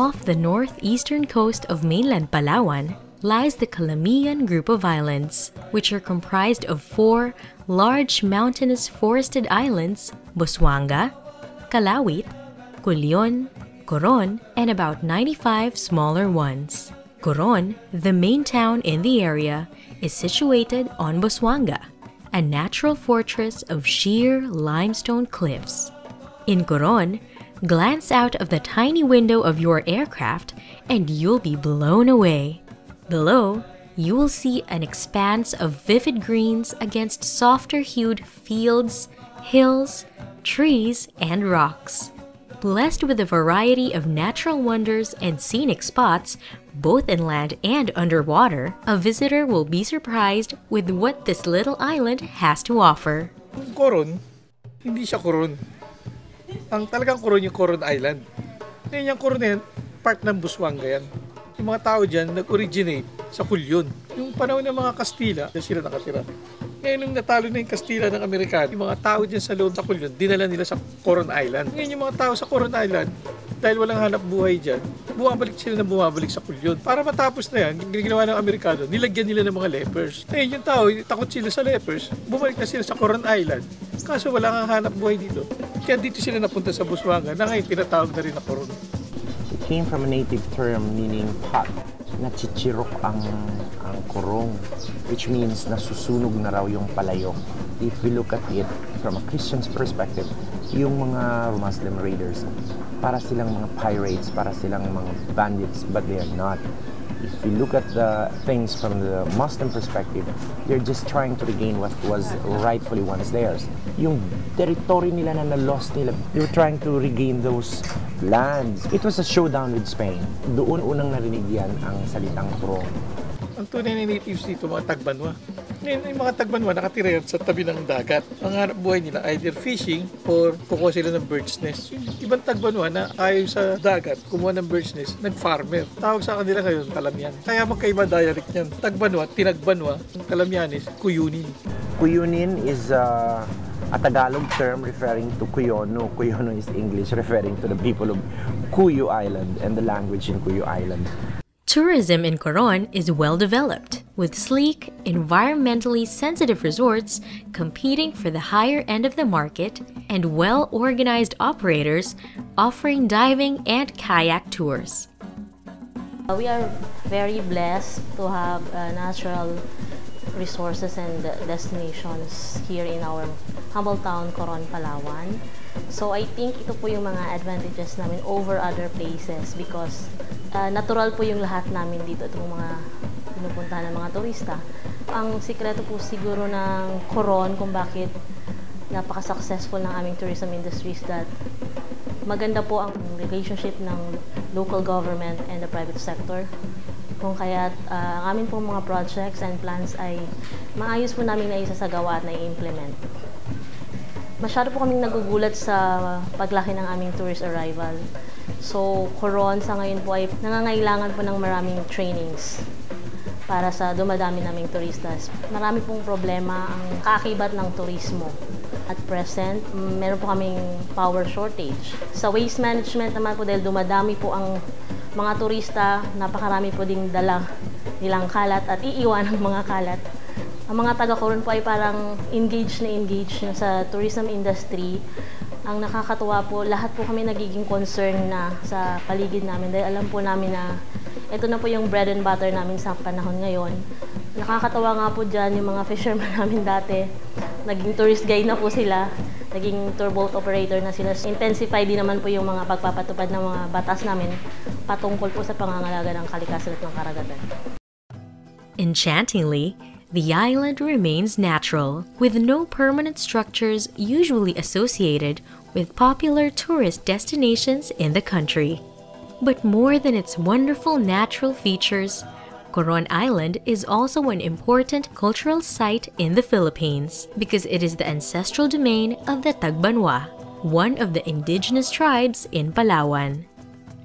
Off the northeastern coast of mainland Palawan lies the Calamian group of islands, which are comprised of 4 large mountainous forested islands: Busuanga, Calawit, Culion, Coron, and about 95 smaller ones. Coron, the main town in the area, is situated on Busuanga, a natural fortress of sheer limestone cliffs. In Coron, glance out of the tiny window of your aircraft and you'll be blown away. Below, you will see an expanse of vivid greens against softer-hued fields, hills, trees, and rocks. Blessed with a variety of natural wonders and scenic spots, both inland and underwater, a visitor will be surprised with what this little island has to offer. Coron, hindi siya Coron. Ang talagang Coron yung Coron Island. Ngayon yung Coron na yan, part ng Busuanga yan. Yung mga tao dyan nag-originate sa Culion. Yung panahon ng mga Kastila, sila nakatira. Ngayon nung natalo na yung Kastila ng Amerikano, yung mga tao dyan sa loob sa Culion, dinala nila sa Coron Island. Ngayon yung mga tao sa Coron Island, dahil walang hanap buhay dyan, bumabalik sa Culion. Para matapos na yan, ginawa ng Amerikano, nilagyan nila ng mga lepers. Ngayon yung tao, takot sila sa lepers, bumalik na sila sa Coron Island. Kaso wala kang hanap buhay dito. Kaya dito sila napunta sa Busuanga, na ngayon tinatawag na rin na Coron. It came from a native term meaning pot. Nachichirok ang kurong, which means nasusunog na raw yung palayok. If we look at it from a Christian's perspective, yung mga Muslim raiders, para silang mga pirates, para silang mga bandits, but they are not. If we look at the things from the Muslim perspective, they're just trying to regain what was rightfully once theirs. Yung territory nila na na-lost nila, they were trying to regain those lands. It was a showdown with Spain. Doon unang narinig yan ang salitang kurong. Ang tunay na natives dito, mga Tagbanwa. Ngayon, yung mga Tagbanwa nakatira yan sa tabi ng dagat. Ang hanap buhay nila, either fishing or kukuha sila ng bird's nest. Yung ibang Tagbanwa na ayaw sa dagat, kumuha ng bird's nest, nag-farmer. Tawag sa kanila ngayon, Kalamyan. Kaya magkaiba dialect niyan. Tagbanwa, Tinagbanwa, Kalamyanis, Kuyunin. Kuyunin is a Tagalog term referring to Kuyono. Kuyono is English referring to the people of Cuyo Island and the language in Cuyo Island. Tourism in Coron is well developed, with sleek, environmentally sensitive resorts competing for the higher end of the market and well-organized operators offering diving and kayak tours. We are very blessed to have natural resources and destinations here in our humble town, Coron, Palawan. So I think ito po yung mga advantages namin over other places because natural po yung lahat namin dito, itong mga pinupuntahan ng mga turista. Ang sikreto po siguro ng Coron kung bakit napaka-successful ng aming tourism industry is that maganda po ang relationship ng local government and the private sector. Kung kaya't ang aming pong mga projects and plans ay maayos po namin na isasagawa at na-implement. Masyado po kaming nagugulat sa paglaki ng aming tourist arrival. So, Coron sa ngayon po ay nangangailangan po ng maraming trainings para sa dumadami naming turistas. Marami pong problema ang kaakibat ng turismo. At present, meron po kaming power shortage. Sa waste management naman po dahil dumadami po ang mga turista, napakarami po ding dala nilang kalat at iiwan ng mga kalat. Ang mga taga-Coron po ay parang engaged sa tourism industry. Ang nakakatuwa po, lahat po kami nagiging concern na sa paligid namin dahil alam po namin na ito na po yung bread and butter namin sa panahon ngayon. Nakakatawa nga po dyan yung mga fishermen namin dati. Naging tourist guide na po sila, naging tour boat operator na sila. Intensify din naman po yung mga pagpapatupad ng mga batas namin patungkol po sa pangangalaga ng kalikasan at ng karagatan. Enchantingly, the island remains natural, with no permanent structures usually associated with popular tourist destinations in the country. But more than its wonderful natural features, Coron Island is also an important cultural site in the Philippines because it is the ancestral domain of the Tagbanwa, one of the indigenous tribes in Palawan.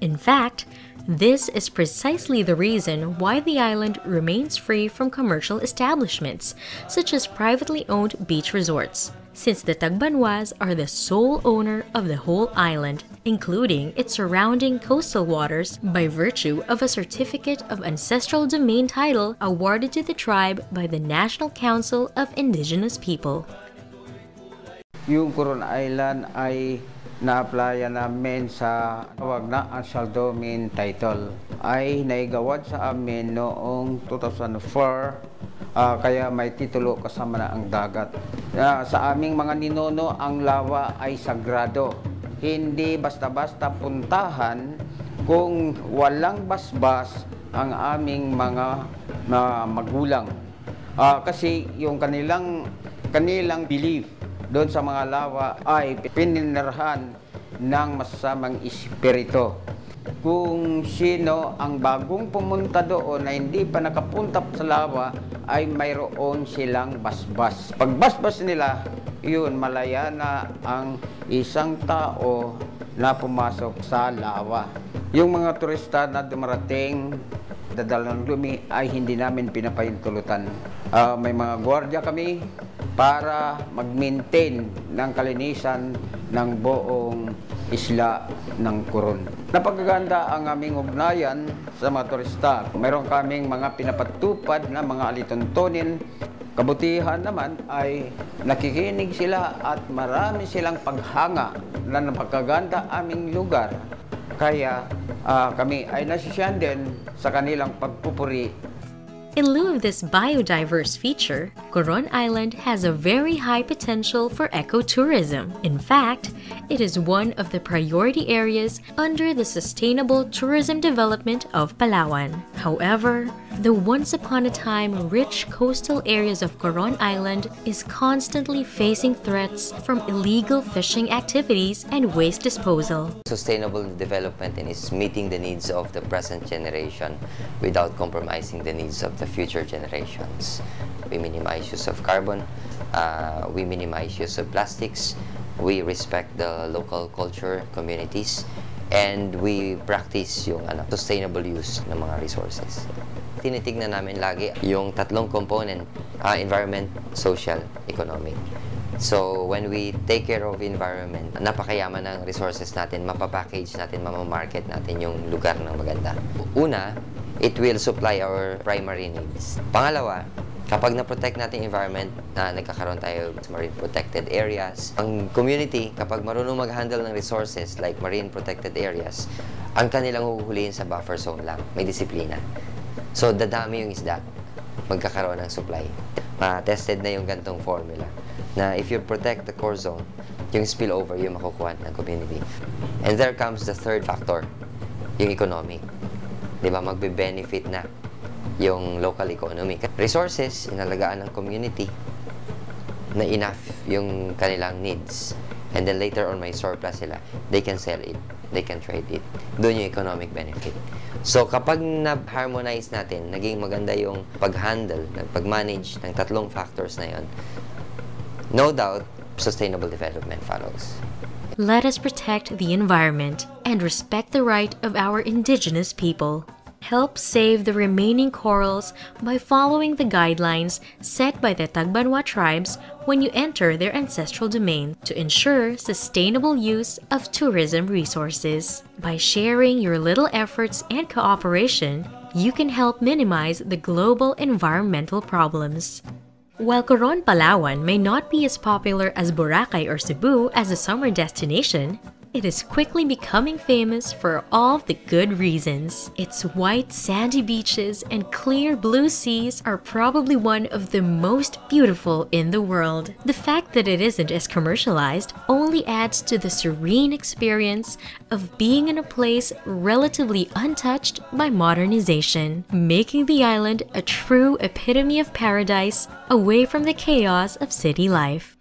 In fact, this is precisely the reason why the island remains free from commercial establishments, such as privately owned beach resorts, since the Tagbanwas are the sole owner of the whole island, including its surrounding coastal waters, by virtue of a certificate of ancestral domain title awarded to the tribe by the National Council of Indigenous People. Yung Coron Island ay na-applyan namin sa tawag na ancestral domain title. Ay naigawad sa amin noong 2004, kaya may titulo kasama na ang dagat. Sa aming mga ninuno, ang lawa ay sagrado. Hindi basta-basta puntahan kung walang basbas ang aming mga magulang. Kasi yung kanilang belief doon sa mga lawa ay pininirhan ng masasamang espiritu. Kung sino ang bagong pumunta doon na hindi pa nakapunta sa lawa, ay mayroon silang basbas. Pag basbas nila, yun, malaya na ang isang tao na pumasok sa lawa. Yung mga turista na dumarating, dadalang lumi, ay hindi namin pinapahintulutan. May mga gwardiya kami para mag-maintain ng kalinisan ng buong isla ng Coron. Napagaganda ang aming ugnayan sa mga turista. Meron kaming mga pinapatupad na mga alituntunin. Kabutihan naman ay nakikinig sila at marami silang paghanga na napagaganda aming lugar. Kaya kami ay nasisiyan din sa kanilang pagpupuri. In lieu of this biodiverse feature, Coron Island has a very high potential for ecotourism. In fact, it is one of the priority areas under the Sustainable Tourism Development of Palawan. However, the once-upon-a-time rich coastal areas of Coron Island is constantly facing threats from illegal fishing activities and waste disposal. Sustainable development is meeting the needs of the present generation without compromising the needs of the future generations. We minimize use of carbon, we minimize use of plastics, we respect the local culture, communities, and we practice yung sustainable use ng mga resources. Tinitignan namin lagi yung tatlong component, environment, social, economic. So when we take care of environment, napakayaman ng resources natin, mapapackage natin, mamamarket natin yung lugar ng maganda. Una, it will supply our primary needs. Pangalawa, kapag na-protect natin environment, nagkakaroon tayo sa marine protected areas. Ang community, kapag marunong mag-handle ng resources like marine protected areas, ang kanilang huhulihin sa buffer zone lang, may disiplina. So, dadami yung isda, magkakaroon ng supply. Tested na yung gantong formula, na if you protect the core zone, yung spillover, yung makukuha ng community. And there comes the third factor, yung economic. Diba, magbe-benefit na yung local economy. Resources, inalagaan ng community na enough yung kanilang needs. And then later on, may surplus sila. They can sell it. They can trade it. Doon yung economic benefit. So, kapag na-harmonize natin, naging maganda yung pag-handle, pag-manage ng tatlong factors na yun, no doubt, sustainable development follows. Let us protect the environment and respect the right of our indigenous people. Help save the remaining corals by following the guidelines set by the Tagbanwa tribes when you enter their ancestral domain to ensure sustainable use of tourism resources. By sharing your little efforts and cooperation, you can help minimize the global environmental problems. While Coron, Palawan may not be as popular as Boracay or Cebu as a summer destination, it is quickly becoming famous for all the good reasons. Its white sandy beaches and clear blue seas are probably one of the most beautiful in the world. The fact that it isn't as commercialized only adds to the serene experience of being in a place relatively untouched by modernization, making the island a true epitome of paradise away from the chaos of city life.